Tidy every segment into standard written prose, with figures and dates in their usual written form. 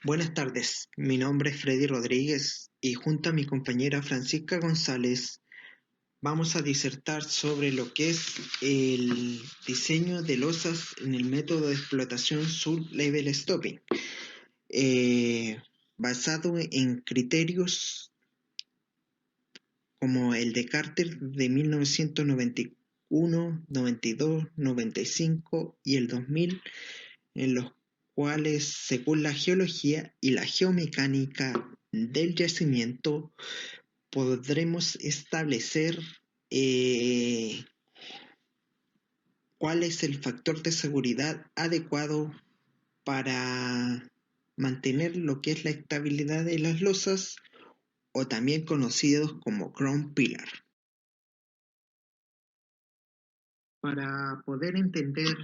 Buenas tardes, mi nombre es Freddy Rodríguez y junto a mi compañera Francisca González vamos a disertar sobre lo que es el diseño de losas en el método de explotación Sub-Level Stopping, basado en criterios como el de Carter de 1991, 92, 95 y el 2000, en los cuales, según la geología y la geomecánica del yacimiento, podremos establecer eh, cuál es el factor de seguridad adecuado para mantener lo que es la estabilidad de las losas, o también conocidos como crown pillar. Para poder entender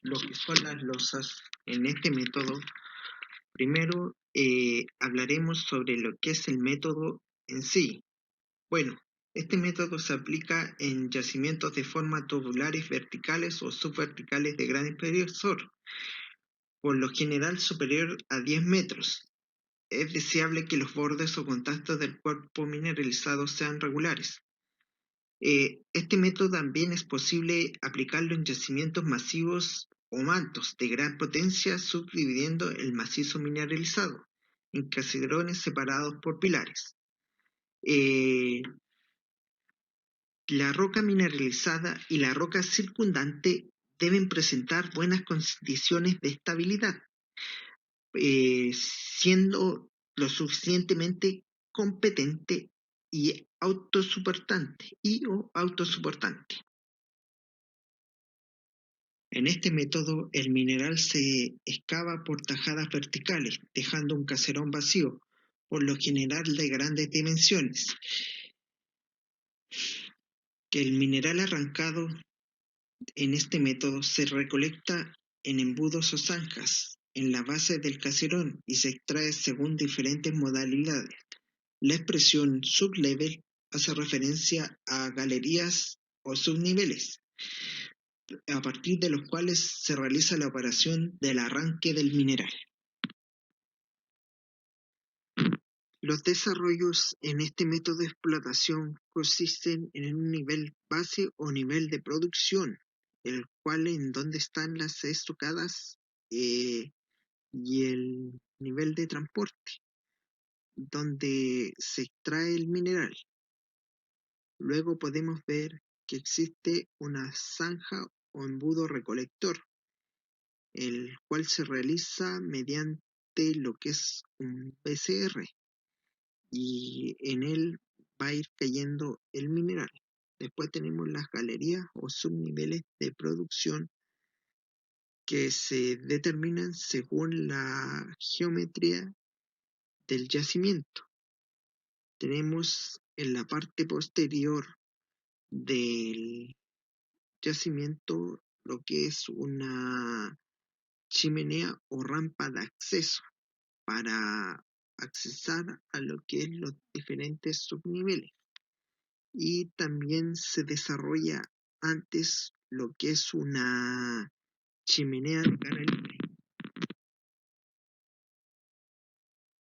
lo que son las losas en este método, primero hablaremos sobre lo que es el método en sí. Bueno, este método se aplica en yacimientos de forma tubulares verticales o subverticales de gran espesor, por lo general superior a 10 metros. Es deseable que los bordes o contactos del cuerpo mineralizado sean regulares. Este método también es posible aplicarlo en yacimientos masivos o mantos de gran potencia, subdividiendo el macizo mineralizado en caserones separados por pilares. La roca mineralizada y la roca circundante deben presentar buenas condiciones de estabilidad, siendo lo suficientemente competente y autosoportante. En este método, el mineral se excava por tajadas verticales, dejando un caserón vacío, por lo general de grandes dimensiones. Que el mineral arrancado en este método se recolecta en embudos o zanjas en la base del caserón y se extrae según diferentes modalidades. La expresión sublevel hace referencia a galerías o subniveles, a partir de los cuales se realiza la operación del arranque del mineral. Los desarrollos en este método de explotación consisten en un nivel base o nivel de producción, el cual en donde están las estocadas y el nivel de transporte, donde se extrae el mineral. Luego podemos ver que existe una zanja o embudo recolector, el cual se realiza mediante lo que es un PCR, y en él va a ir cayendo el mineral. Después tenemos las galerías o subniveles de producción que se determinan según la geometría del yacimiento. Tenemos en la parte posterior del yacimiento lo que es una chimenea o rampa de acceso para accesar a lo que es los diferentes subniveles. Y también se desarrolla antes lo que es una chimenea de cara libre.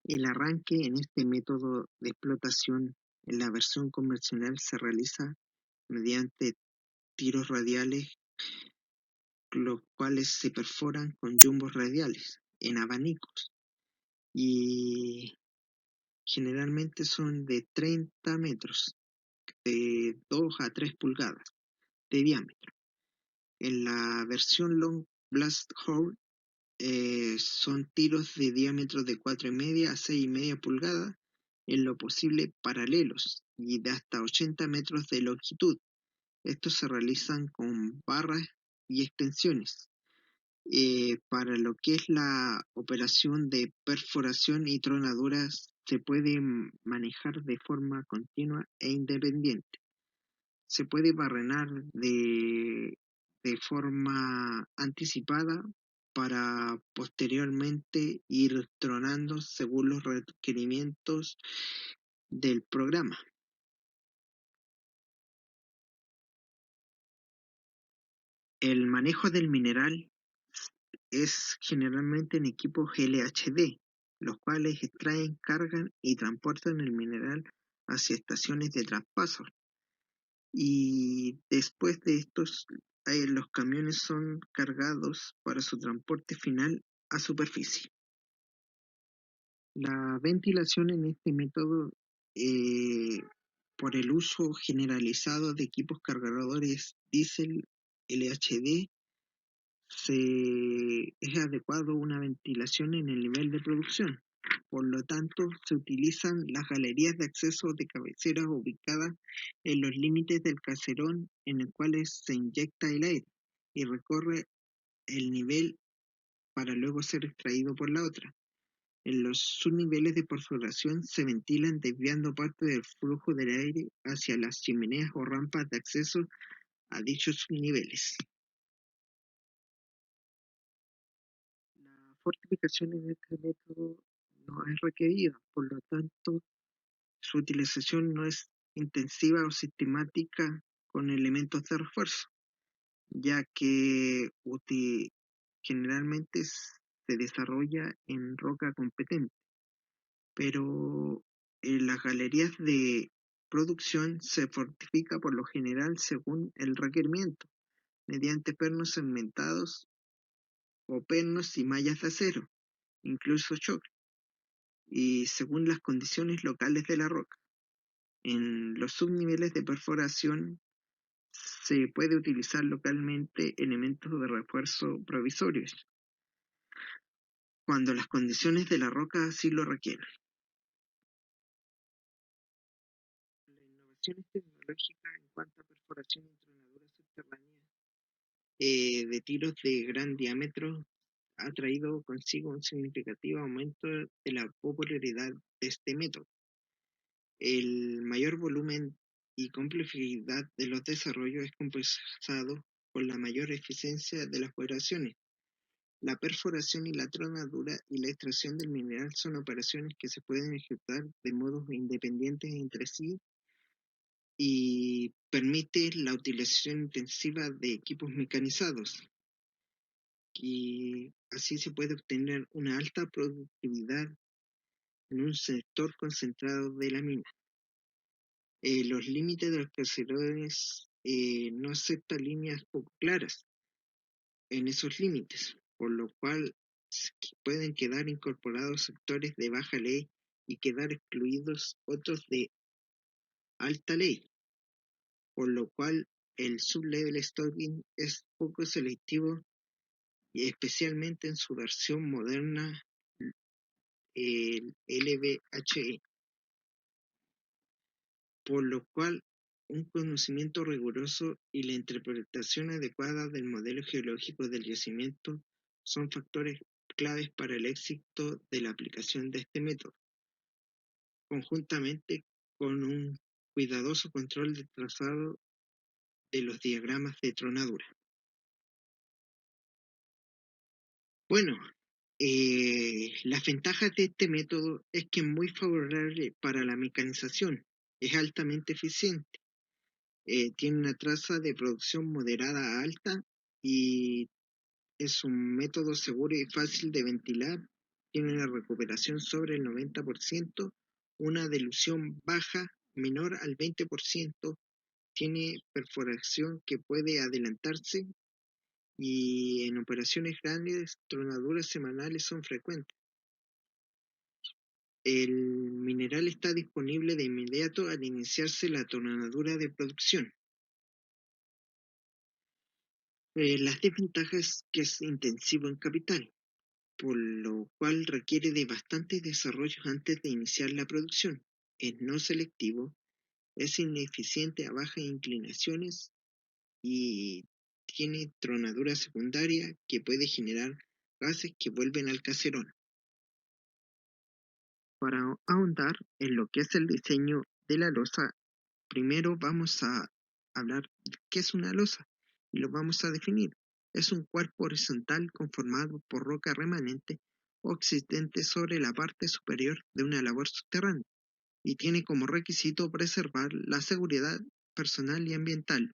El arranque en este método de explotación en la versión convencional se realiza mediante tiros radiales, los cuales se perforan con yumbos radiales en abanicos, y generalmente son de 30 metros, de 2 a 3 pulgadas de diámetro. En la versión Long Blast Hole son tiros de diámetro de 4,5 a 6,5 pulgadas, en lo posible paralelos y de hasta 80 metros de longitud. Estos se realizan con barras y extensiones. Para lo que es la operación de perforación y tronaduras, se puede manejar de forma continua e independiente. Se puede barrenar de forma anticipada para posteriormente ir tronando según los requerimientos del programa. El manejo del mineral es generalmente en equipos LHD, los cuales extraen, cargan y transportan el mineral hacia estaciones de traspaso. Y después de estos, los camiones son cargados para su transporte final a superficie. La ventilación en este método, eh, por el uso generalizado de equipos cargadores diésel LHD, es adecuado una ventilación en el nivel de producción. Por lo tanto, se utilizan las galerías de acceso de cabecera ubicadas en los límites del caserón en el cual se inyecta el aire y recorre el nivel para luego ser extraído por la otra. En los subniveles de perforación se ventilan desviando parte del flujo del aire hacia las chimeneas o rampas de acceso a dichos subniveles. La fortificación en este método no es requerida, por lo tanto, su utilización no es intensiva o sistemática con elementos de refuerzo, ya que generalmente se desarrolla en roca competente, pero en las galerías de producción se fortifica por lo general según el requerimiento, mediante pernos segmentados o pernos y mallas de acero, incluso choque, y según las condiciones locales de la roca. En los subniveles de perforación se puede utilizar localmente elementos de refuerzo provisorios, cuando las condiciones de la roca así lo requieren. La innovación tecnológica en cuanto a perforación y tronadura subterránea de tiros de gran diámetro ha traído consigo un significativo aumento de la popularidad de este método. El mayor volumen y complejidad de los desarrollos es compensado por la mayor eficiencia de las operaciones. La perforación y la tronadura y la extracción del mineral son operaciones que se pueden ejecutar de modos independientes entre sí y permite la utilización intensiva de equipos mecanizados, y así se puede obtener una alta productividad en un sector concentrado de la mina. Los límites de los caserones no aceptan líneas poco claras en esos límites, por lo cual pueden quedar incorporados sectores de baja ley y quedar excluidos otros de alta ley, por lo cual el sublevel stocking es poco selectivo y especialmente en su versión moderna, el LBHE, por lo cual un conocimiento riguroso y la interpretación adecuada del modelo geológico del yacimiento son factores claves para el éxito de la aplicación de este método, conjuntamente con un cuidadoso control del trazado de los diagramas de tronadura. Bueno, las ventajas de este método es que es muy favorable para la mecanización, es altamente eficiente, tiene una tasa de producción moderada a alta y es un método seguro y fácil de ventilar, tiene una recuperación sobre el 90%, una dilución baja menor al 20%, tiene perforación que puede adelantarse y en operaciones grandes, tronaduras semanales son frecuentes. El mineral está disponible de inmediato al iniciarse la tronadura de producción. Las desventajas es que es intensivo en capital, por lo cual requiere de bastantes desarrollos antes de iniciar la producción. Es no selectivo, es ineficiente a bajas inclinaciones y tiene tronadura secundaria que puede generar gases que vuelven al caserón. Para ahondar en lo que es el diseño de la losa, primero vamos a hablar de qué es una losa y lo vamos a definir. Es un cuerpo horizontal conformado por roca remanente o existente sobre la parte superior de una labor subterránea y tiene como requisito preservar la seguridad personal y ambiental.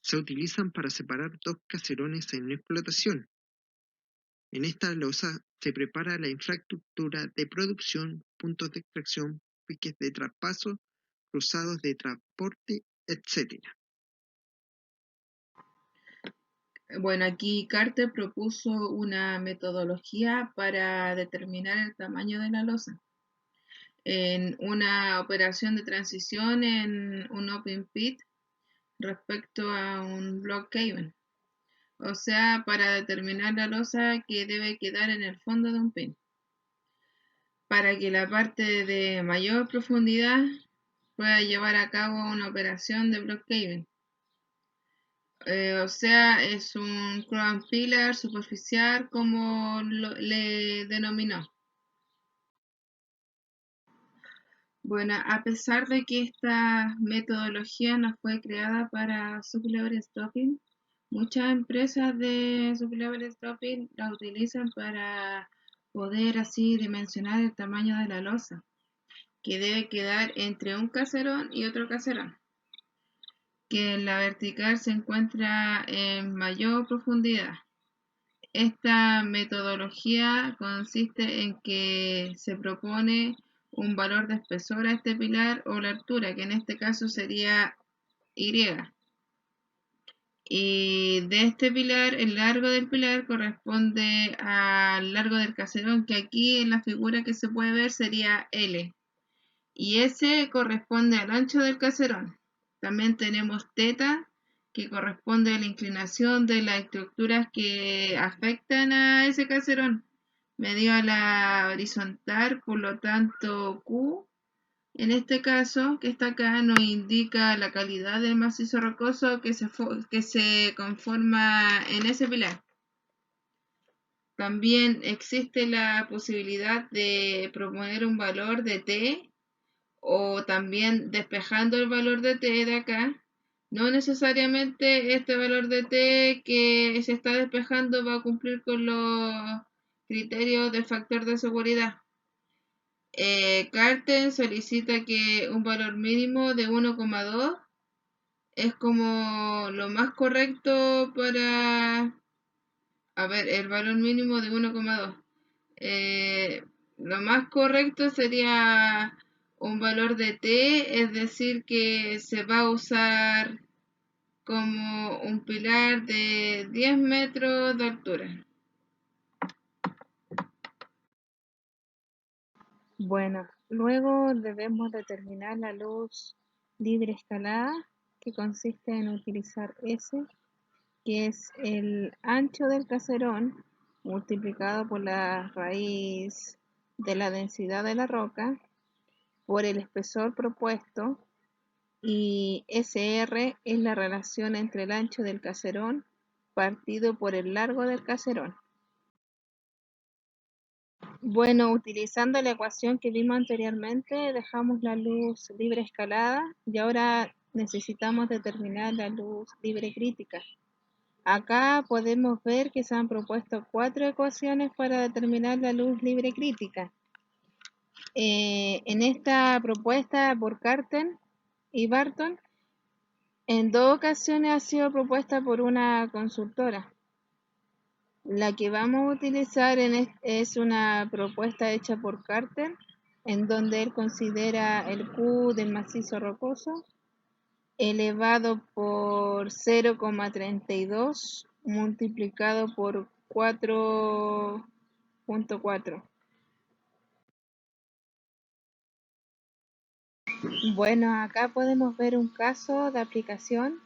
Se utilizan para separar dos caserones en explotación. En esta losa se prepara la infraestructura de producción, puntos de extracción, piques de traspaso, cruzados de transporte, etc. Bueno, aquí Carter propuso una metodología para determinar el tamaño de la losa en una operación de transición en un open pit respecto a un block caving, o sea, para determinar la losa que debe quedar en el fondo de un pin, para que la parte de mayor profundidad pueda llevar a cabo una operación de block caving. O sea, es un crown pillar superficial como le denominó. Bueno, a pesar de que esta metodología no fue creada para sublevel stopping, muchas empresas de sublevel stopping la utilizan para poder así dimensionar el tamaño de la losa, que debe quedar entre un caserón y otro caserón, que en la vertical se encuentra en mayor profundidad. Esta metodología consiste en que se propone un valor de espesor a este pilar o la altura, que en este caso sería Y. Y de este pilar, el largo del pilar corresponde al largo del caserón, que aquí en la figura que se puede ver sería L. Y S corresponde al ancho del caserón. También tenemos θ, que corresponde a la inclinación de las estructuras que afectan a ese caserón, medido a la horizontal, por lo tanto Q, en este caso, que está acá, nos indica la calidad del macizo rocoso que se conforma en ese pilar. También existe la posibilidad de proponer un valor de T, o también despejando el valor de t de acá. No necesariamente este valor de t que se está despejando va a cumplir con los criterios del factor de seguridad. Carter solicita que un valor mínimo de 1,2 es como lo más correcto para... A ver, el valor mínimo de 1,2. Lo más correcto sería un valor de t, es decir, que se va a usar como un pilar de 10 metros de altura. Bueno, luego debemos determinar la luz libre escalada, que consiste en utilizar S, que es el ancho del caserón multiplicado por la raíz de la densidad de la roca por el espesor propuesto, y SR es la relación entre el ancho del caserón partido por el largo del caserón. Bueno, utilizando la ecuación que vimos anteriormente, dejamos la luz libre escalada y ahora necesitamos determinar la luz libre crítica. Acá podemos ver que se han propuesto 4 ecuaciones para determinar la luz libre crítica. En esta propuesta por Carter y Barton, en 2 ocasiones ha sido propuesta por una consultora. La que vamos a utilizar es una propuesta hecha por Carter, en donde él considera el Q del macizo rocoso elevado por 0,32 multiplicado por 4.4. Bueno, acá podemos ver un caso de aplicación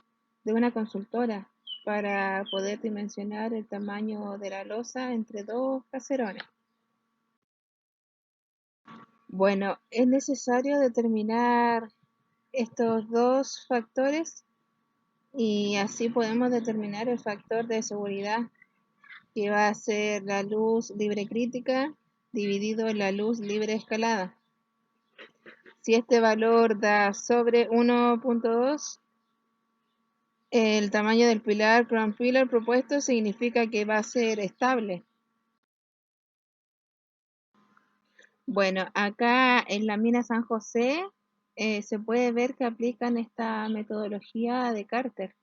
de una consultora para poder dimensionar el tamaño de la losa entre 2 caserones. Bueno, es necesario determinar estos 2 factores y así podemos determinar el factor de seguridad, que va a ser la luz libre crítica dividido en la luz libre escalada. Si este valor da sobre 1.2, el tamaño del pilar crown pillar propuesto significa que va a ser estable. Bueno, acá en la mina San José se puede ver que aplican esta metodología de Carter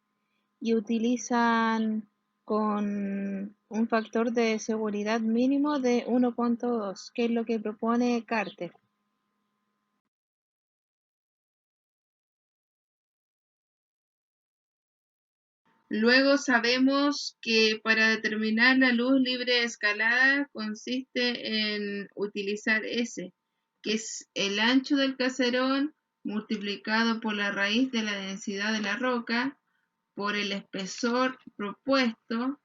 y utilizan con un factor de seguridad mínimo de 1.2, que es lo que propone Carter. Luego sabemos que para determinar la luz libre de escalada consiste en utilizar S, que es el ancho del caserón multiplicado por la raíz de la densidad de la roca por el espesor propuesto,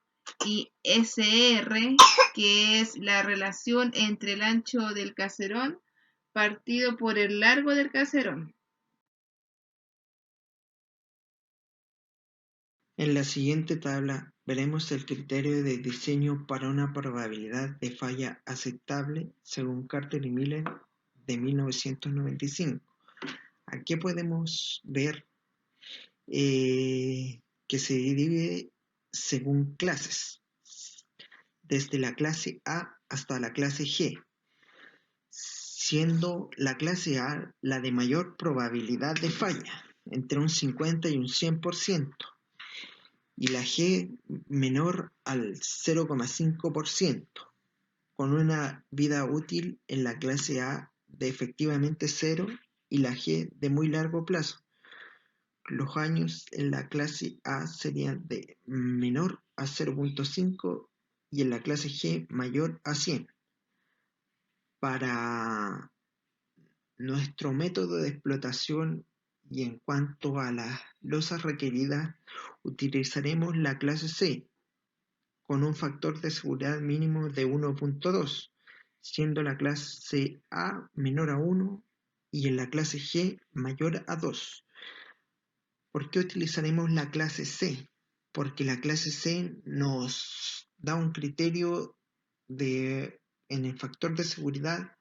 y SR, que es la relación entre el ancho del caserón partido por el largo del caserón. En la siguiente tabla veremos el criterio de diseño para una probabilidad de falla aceptable según Carter y Miller de 1995. Aquí podemos ver que se divide según clases, desde la clase A hasta la clase G, siendo la clase A la de mayor probabilidad de falla, entre un 50 y un 100%, y la G menor al 0,5%, con una vida útil en la clase A de efectivamente 0 y la G de muy largo plazo. Los años en la clase A serían de menor a 0,5 y en la clase G mayor a 100. Para nuestro método de explotación y en cuanto a las losas requeridas, utilizaremos la clase C con un factor de seguridad mínimo de 1.2, siendo la clase A menor a 1 y en la clase G mayor a 2. ¿Por qué utilizaremos la clase C? Porque la clase C nos da un criterio en el factor de seguridad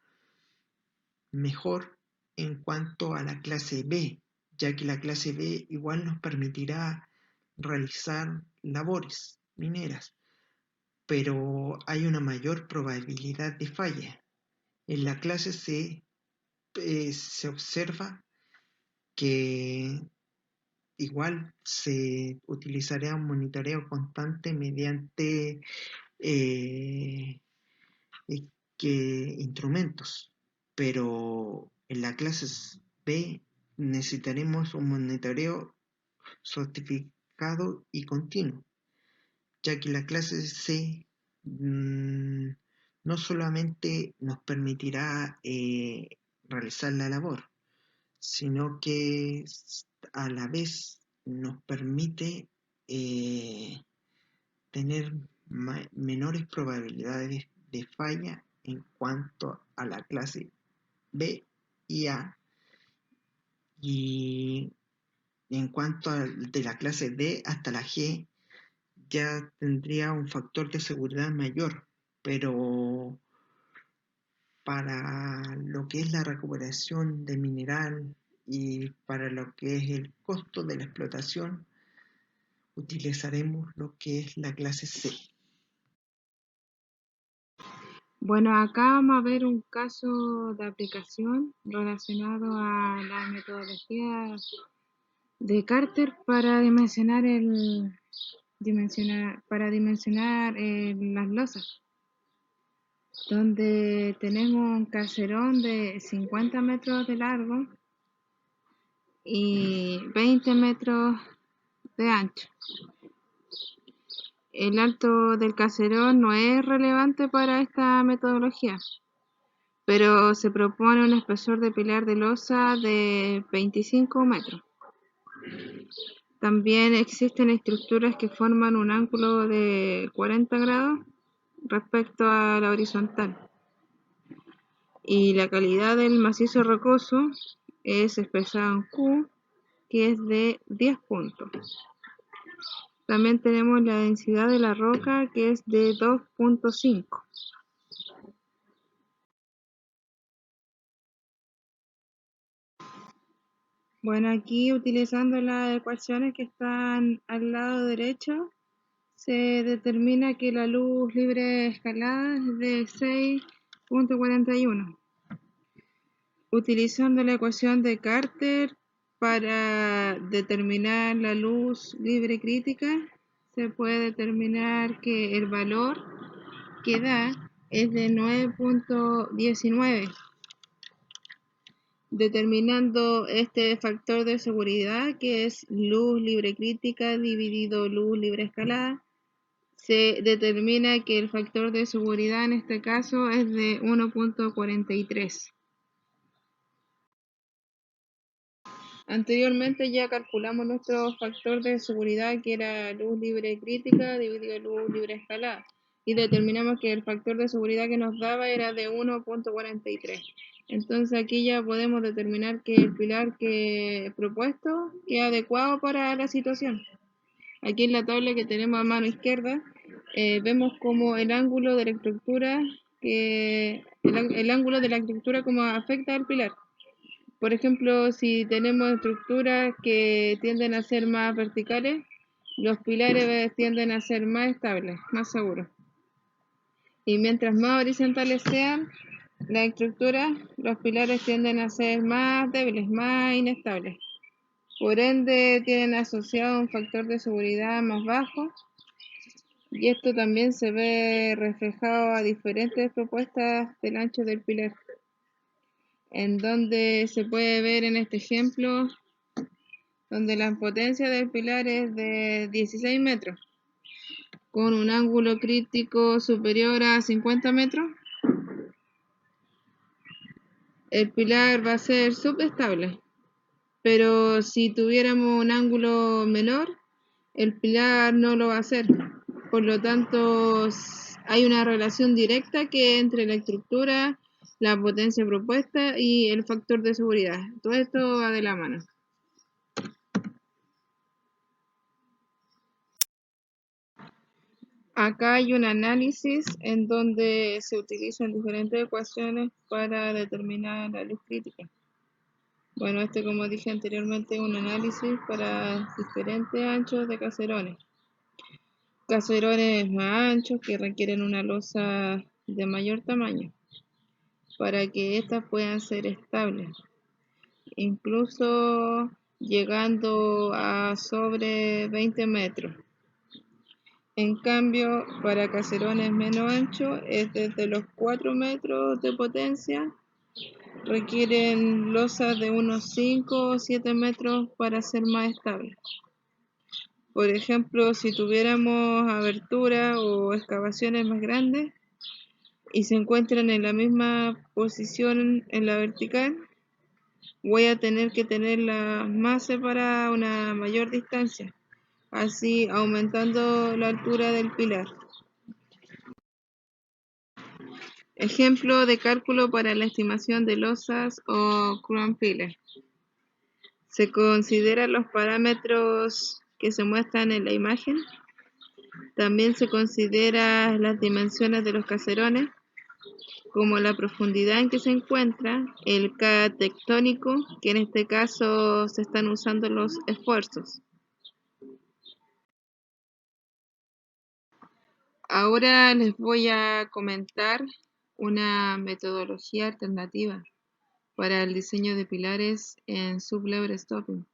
mejor en cuanto a la clase B, ya que la clase B igual nos permitirá realizar labores mineras, pero hay una mayor probabilidad de falla. En la clase C se observa que igual se utilizará un monitoreo constante mediante eh, instrumentos, pero en la clase B necesitaremos un monitoreo certificado y continuo, ya que la clase C no solamente nos permitirá realizar la labor, sino que a la vez nos permite tener menores probabilidades de falla en cuanto a la clase B y A, y en cuanto de la clase D hasta la G ya tendría un factor de seguridad mayor, pero para lo que es la recuperación de mineral y para lo que es el costo de la explotación, utilizaremos lo que es la clase C. Bueno, acá vamos a ver un caso de aplicación relacionado a la metodología de Carter para dimensionar las losas, donde tenemos un caserón de 50 metros de largo y 20 metros de ancho. El alto del caserón no es relevante para esta metodología, pero se propone un espesor de pilar de losa de 25 metros. También existen estructuras que forman un ángulo de 40 grados respecto a la horizontal. Y la calidad del macizo rocoso es expresada en Q, que es de 10 puntos. También tenemos la densidad de la roca, que es de 2.5. Bueno, aquí utilizando las ecuaciones que están al lado derecho, se determina que la luz libre escalada es de 6.41. Utilizando la ecuación de Carter para determinar la luz libre crítica, se puede determinar que el valor que da es de 9.19, determinando este factor de seguridad, que es luz libre crítica dividido luz libre escalada. Se determina que el factor de seguridad en este caso es de 1.43. Anteriormente ya calculamos nuestro factor de seguridad, que era luz libre crítica dividido luz libre escalada, y determinamos que el factor de seguridad que nos daba era de 1.43. Entonces aquí ya podemos determinar que el pilar que he propuesto es adecuado para la situación. Aquí en la tabla que tenemos a mano izquierda, vemos como el ángulo de la estructura, el ángulo de la estructura como afecta al pilar. Por ejemplo, si tenemos estructuras que tienden a ser más verticales, los pilares tienden a ser más estables, más seguros. Y mientras más horizontales sean las estructuras, los pilares tienden a ser más débiles, más inestables. Por ende, tienen asociado un factor de seguridad más bajo, y esto también se ve reflejado a diferentes propuestas del ancho del pilar, en donde se puede ver en este ejemplo donde la potencia del pilar es de 16 metros, con un ángulo crítico superior a 50 metros, el pilar va a ser subestable. Pero si tuviéramos un ángulo menor, el pilar no lo va a hacer. Por lo tanto, hay una relación directa que entre la estructura, la potencia propuesta y el factor de seguridad. Todo esto va de la mano. Acá hay un análisis en donde se utilizan diferentes ecuaciones para determinar la luz crítica. Bueno, este, como dije anteriormente, es un análisis para diferentes anchos de caserones. Caserones más anchos que requieren una losa de mayor tamaño para que éstas puedan ser estables, incluso llegando a sobre 20 metros. En cambio, para caserones menos anchos es desde los 4 metros de potencia, requieren losas de unos 5 o 7 metros para ser más estables. Por ejemplo, si tuviéramos aberturas o excavaciones más grandes y se encuentran en la misma posición en la vertical, voy a tener que tenerlas más separadas a una mayor distancia, así aumentando la altura del pilar. Ejemplo de cálculo para la estimación de losas o crown pillar. Se consideran los parámetros que se muestran en la imagen. También se consideran las dimensiones de los caserones, como la profundidad en que se encuentra, el K tectónico, que en este caso se están usando los esfuerzos. Ahora les voy a comentar una metodología alternativa para el diseño de pilares en sublevel stopping,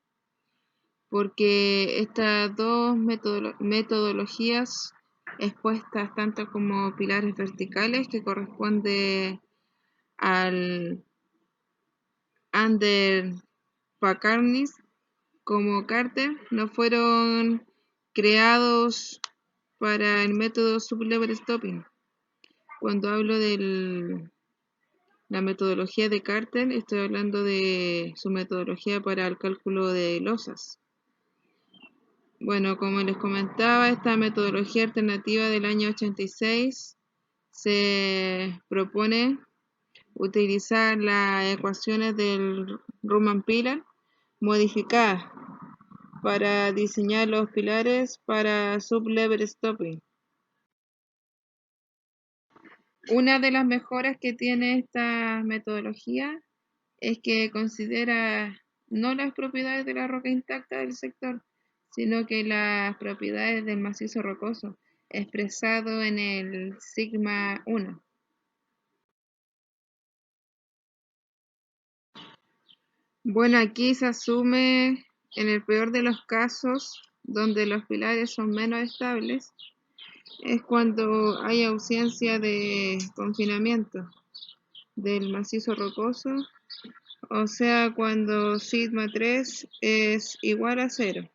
porque estas dos metodologías expuestas tanto como pilares verticales, que corresponde al Under Pacarnis, como Carter, no fueron creados para el método sublevel stopping. Cuando hablo de la metodología de Carter, estoy hablando de su metodología para el cálculo de losas. Bueno, como les comentaba, esta metodología alternativa del año 86 se propone utilizar las ecuaciones del Riemann Pillar modificadas para diseñar los pilares para sublevel stopping. Una de las mejoras que tiene esta metodología es que considera no las propiedades de la roca intacta del sector, sino que las propiedades del macizo rocoso, expresado en el sigma 1. Bueno, aquí se asume, en el peor de los casos, donde los pilares son menos estables, es cuando hay ausencia de confinamiento del macizo rocoso, o sea, cuando sigma 3 es igual a 0.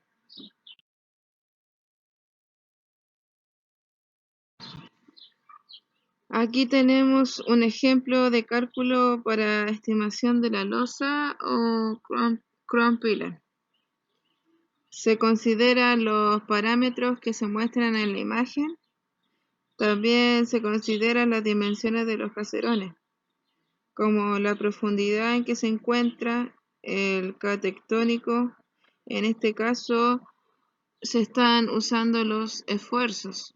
Aquí tenemos un ejemplo de cálculo para estimación de la losa o crown pillar. Se consideran los parámetros que se muestran en la imagen. También se consideran las dimensiones de los caserones, como la profundidad en que se encuentra, el K tectónico. En este caso se están usando los esfuerzos.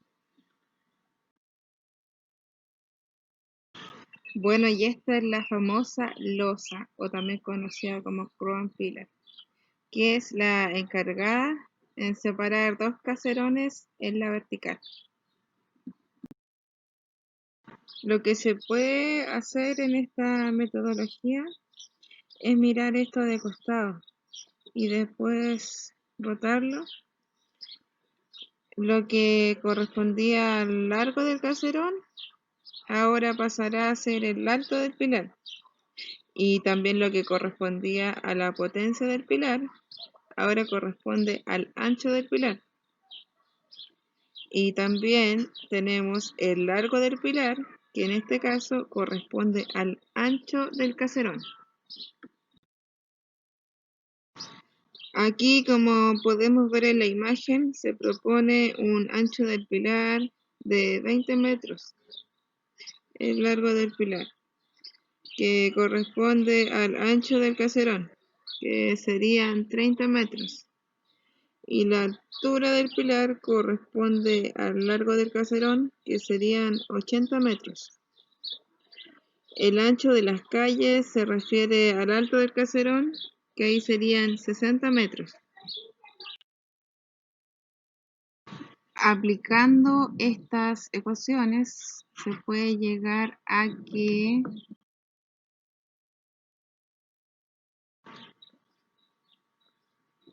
Bueno, y esta es la famosa losa, o también conocida como crown pillar, que es la encargada en separar dos caserones en la vertical. Lo que se puede hacer en esta metodología es mirar esto de costado y después rotarlo. Lo que correspondía al largo del caserón ahora pasará a ser el alto del pilar, y también lo que correspondía a la potencia del pilar ahora corresponde al ancho del pilar. Y también tenemos el largo del pilar, que en este caso corresponde al ancho del caserón. Aquí, como podemos ver en la imagen, se propone un ancho del pilar de 20 metros, el largo del pilar, que corresponde al ancho del caserón, que serían 30 metros. Y la altura del pilar corresponde al largo del caserón, que serían 80 metros. El ancho de las calles se refiere al alto del caserón, que ahí serían 60 metros. Aplicando estas ecuaciones se puede llegar a que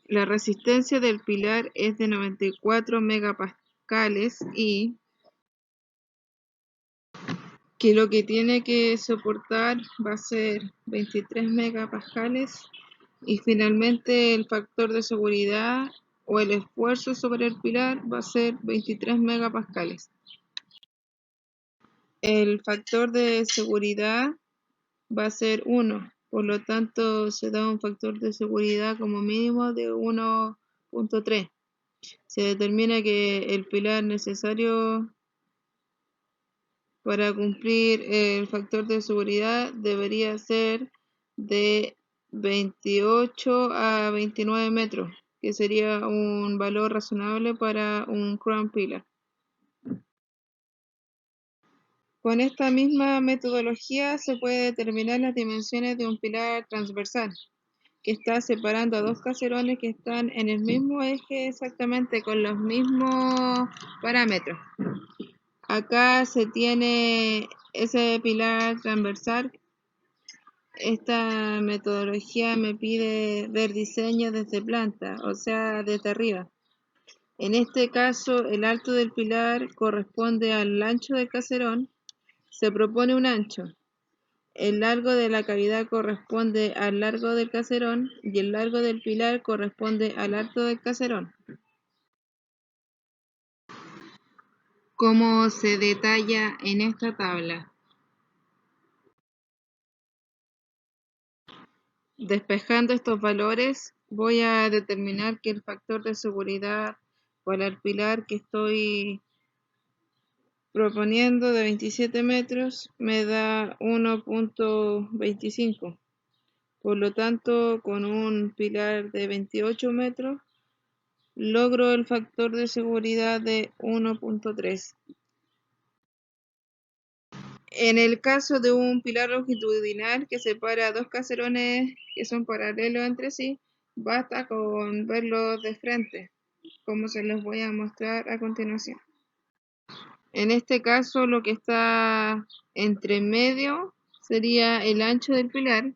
la resistencia del pilar es de 94 megapascales y que lo que tiene que soportar va a ser 23 megapascales, y finalmente el factor de seguridad o el esfuerzo sobre el pilar va a ser 23 megapascales. El factor de seguridad va a ser 1, por lo tanto se da un factor de seguridad como mínimo de 1.3. Se determina que el pilar necesario para cumplir el factor de seguridad debería ser de 28 a 29 metros, que sería un valor razonable para un crown pillar. Con esta misma metodología se puede determinar las dimensiones de un pilar transversal, que está separando a dos caserones que están en el mismo eje exactamente con los mismos parámetros. Acá se tiene ese pilar transversal. Esta metodología me pide ver diseño desde planta, o sea, desde arriba. En este caso, el alto del pilar corresponde al ancho del caserón. Se propone un ancho. El largo de la cavidad corresponde al largo del caserón y el largo del pilar corresponde al alto del caserón, como se detalla en esta tabla. Despejando estos valores, voy a determinar que el factor de seguridad para el pilar que estoy proponiendo de 27 metros me da 1.25. Por lo tanto, con un pilar de 28 metros, logro el factor de seguridad de 1.3. En el caso de un pilar longitudinal que separa dos caserones que son paralelos entre sí, basta con verlos de frente, como se los voy a mostrar a continuación. En este caso, lo que está entre medio sería el ancho del pilar.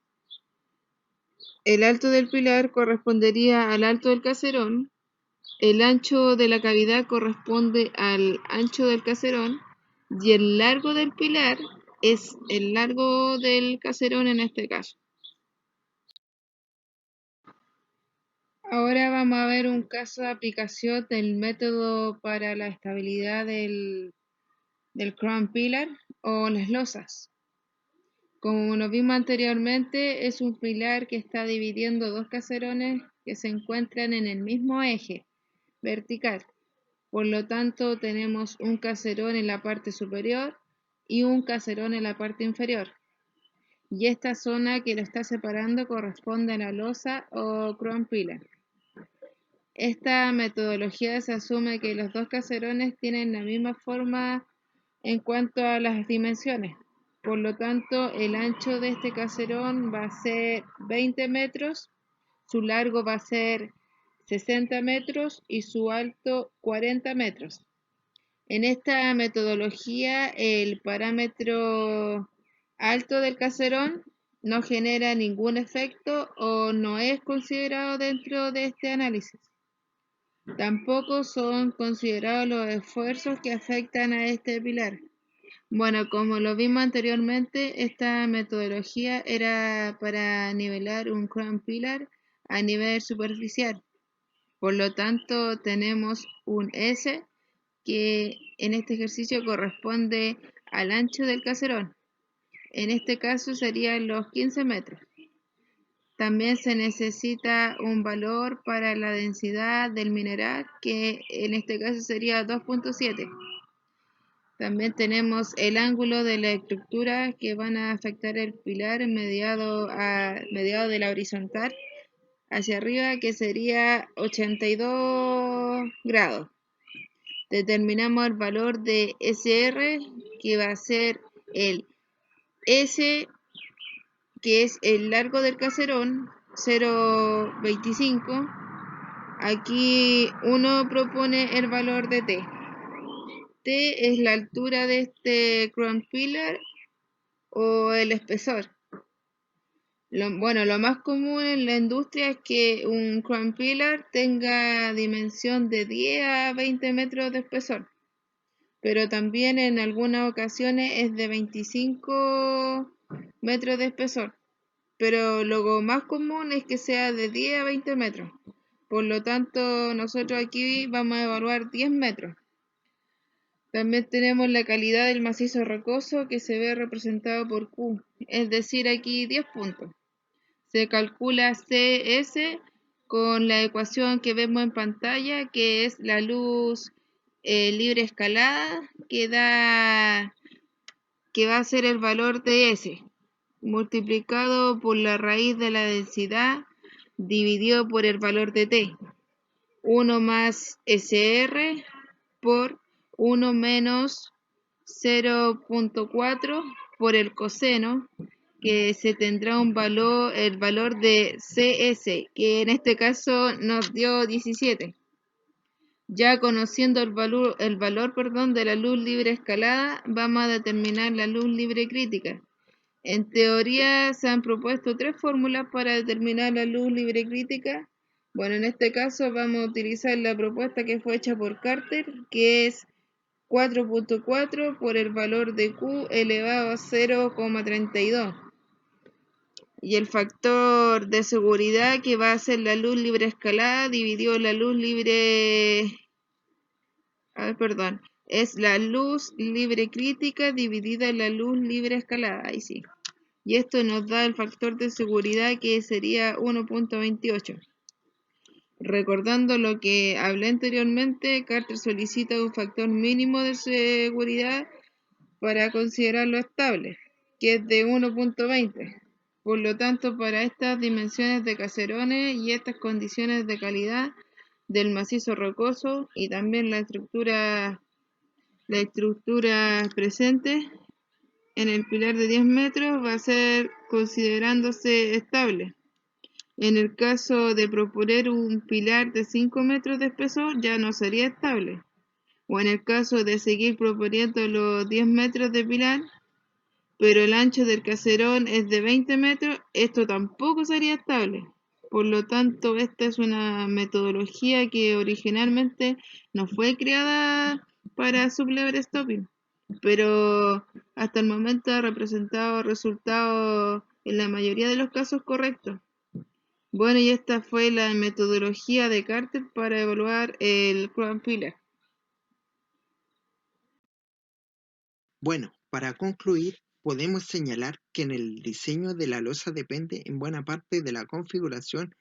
El alto del pilar correspondería al alto del caserón El ancho de la cavidad corresponde al ancho del caserón y el largo del pilar es el largo del caserón en este caso. Ahora vamos a ver un caso de aplicación del método para la estabilidad del crown pillar o las losas. Como nos vimos anteriormente, es un pilar que está dividiendo dos caserones que se encuentran en el mismo eje vertical. Por lo tanto, tenemos un caserón en la parte superior y un caserón en la parte inferior. Y esta zona que lo está separando corresponde a la losa o crown pillar. Esta metodología se asume que los dos caserones tienen la misma forma en cuanto a las dimensiones. Por lo tanto, el ancho de este caserón va a ser 20 metros, su largo va a ser 60 metros y su alto 40 metros. En esta metodología, el parámetro alto del caserón no genera ningún efecto o no es considerado dentro de este análisis. Tampoco son considerados los esfuerzos que afectan a este pilar. Bueno, como lo vimos anteriormente, esta metodología era para nivelar un crown pillar a nivel superficial. Por lo tanto, tenemos un S que en este ejercicio corresponde al ancho del caserón. En este caso serían los 15 metros. También se necesita un valor para la densidad del mineral, que en este caso sería 2.7. También tenemos el ángulo de la estructura que van a afectar el pilar mediado de la horizontal hacia arriba, que sería 82 grados. Determinamos el valor de SR, que va a ser el S, que es el largo del caserón, 0.25. Aquí uno propone el valor de T. T es la altura de este crown pillar o el espesor. Lo más común en la industria es que un crown pillar tenga dimensión de 10 a 20 metros de espesor, pero también en algunas ocasiones es de 25 metros de espesor, pero lo más común es que sea de 10 a 20 metros. Por lo tanto, nosotros aquí vamos a evaluar 10 metros. También tenemos la calidad del macizo rocoso, que se ve representado por Q, es decir, aquí 10 puntos. Se calcula CS con la ecuación que vemos en pantalla, que es la luz libre escalada, que va a ser el valor de S, multiplicado por la raíz de la densidad, dividido por el valor de T. 1 más SR por 1 menos 0.4 por el coseno, que se tendrá el valor de CS, que en este caso nos dio 17. Ya conociendo el valor de la luz libre escalada, vamos a determinar la luz libre crítica. En teoría se han propuesto 3 fórmulas para determinar la luz libre crítica. Bueno, en este caso vamos a utilizar la propuesta que fue hecha por Carter, que es 4.4 por el valor de Q elevado a 0,32. Y el factor de seguridad, que va a ser la luz libre escalada dividido la luz libre... es la luz libre crítica dividida en la luz libre escalada, ahí sí. Y esto nos da el factor de seguridad, que sería 1.28. Recordando lo que hablé anteriormente, Carter solicita un factor mínimo de seguridad para considerarlo estable, que es de 1.20. Por lo tanto, para estas dimensiones de caserones y estas condiciones de calidad del macizo rocoso y también la estructura presente en el pilar de 10 metros va a ser considerándose estable. En el caso de proponer un pilar de 5 metros de espesor, ya no sería estable. O en el caso de seguir proponiendo los 10 metros de pilar, pero el ancho del caserón es de 20 metros, esto tampoco sería estable. Por lo tanto, esta es una metodología que originalmente no fue creada para sublevel stopping, pero hasta el momento ha representado resultados en la mayoría de los casos correctos. Bueno, y esta fue la metodología de Carter para evaluar el Chrome Pillar. Bueno, para concluir, podemos señalar que en el diseño de la losa depende en buena parte de la configuración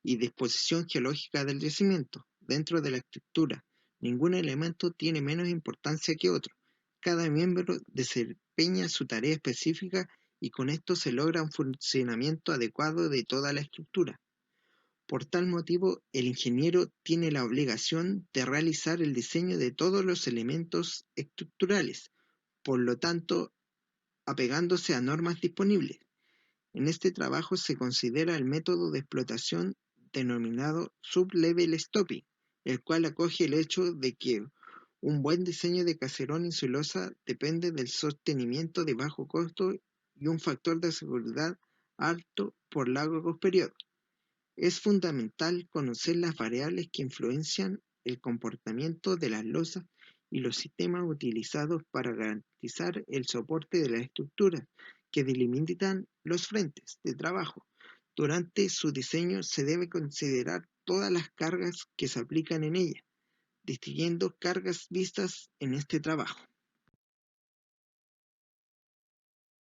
y disposición geológica del yacimiento. Dentro de la estructura, ningún elemento tiene menos importancia que otro. Cada miembro desempeña su tarea específica y con esto se logra un funcionamiento adecuado de toda la estructura. Por tal motivo, el ingeniero tiene la obligación de realizar el diseño de todos los elementos estructurales, por lo tanto, apegándose a normas disponibles. En este trabajo se considera el método de explotación denominado Sub-Level Stopping, el cual acoge el hecho de que un buen diseño de caserón insulosa depende del sostenimiento de bajo costo y un factor de seguridad alto por largos periodos. Es fundamental conocer las variables que influencian el comportamiento de las losas y los sistemas utilizados para garantizar el soporte de las estructuras que delimitan los frentes de trabajo. Durante su diseño se debe considerar todas las cargas que se aplican en ella, distinguiendo cargas vistas en este trabajo.